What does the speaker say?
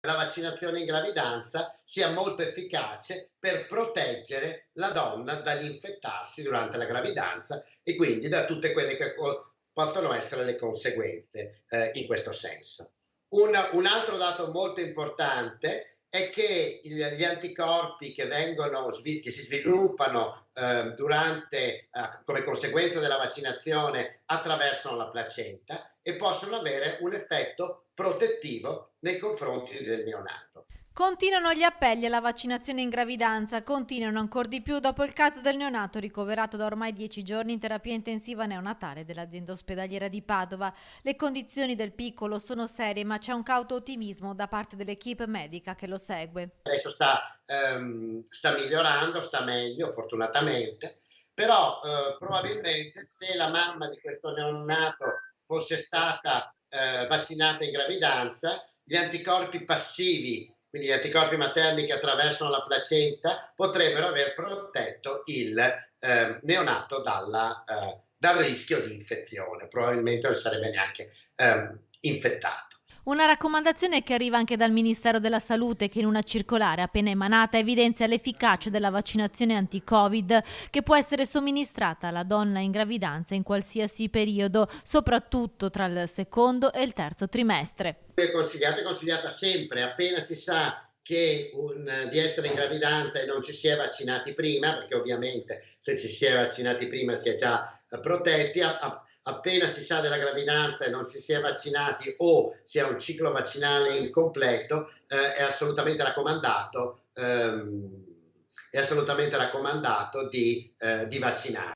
la vaccinazione in gravidanza sia molto efficace per proteggere la donna dall'infettarsi durante la gravidanza e quindi da tutte quelle che possono essere le conseguenze in questo senso. Un altro dato molto importante è che gli anticorpi che si sviluppano come conseguenza della vaccinazione attraversano la placenta e possono avere un effetto protettivo nei confronti del neonato. Continuano gli appelli alla vaccinazione in gravidanza, continuano ancor di più dopo il caso del neonato ricoverato da ormai 10 giorni in terapia intensiva neonatale dell'azienda ospedaliera di Padova. Le condizioni del piccolo sono serie, ma c'è un cauto ottimismo da parte dell'equipe medica che lo segue. Adesso sta migliorando, sta meglio fortunatamente, però probabilmente se la mamma di questo neonato fosse stata vaccinata in gravidanza, gli anticorpi passivi, quindi gli anticorpi materni che attraversano la placenta, potrebbero aver protetto il neonato dal rischio di infezione, probabilmente non sarebbe neanche infettato. Una raccomandazione che arriva anche dal Ministero della Salute che in una circolare appena emanata evidenzia l'efficacia della vaccinazione anti-Covid che può essere somministrata alla donna in gravidanza in qualsiasi periodo, soprattutto tra il secondo e il terzo trimestre. È consigliata sempre, appena si sa di essere in gravidanza e non ci si è vaccinati prima, perché ovviamente se ci si è vaccinati prima si è già protetti, appena si sa della gravidanza e non ci si è vaccinati o si ha un ciclo vaccinale incompleto, è assolutamente raccomandato di vaccinare.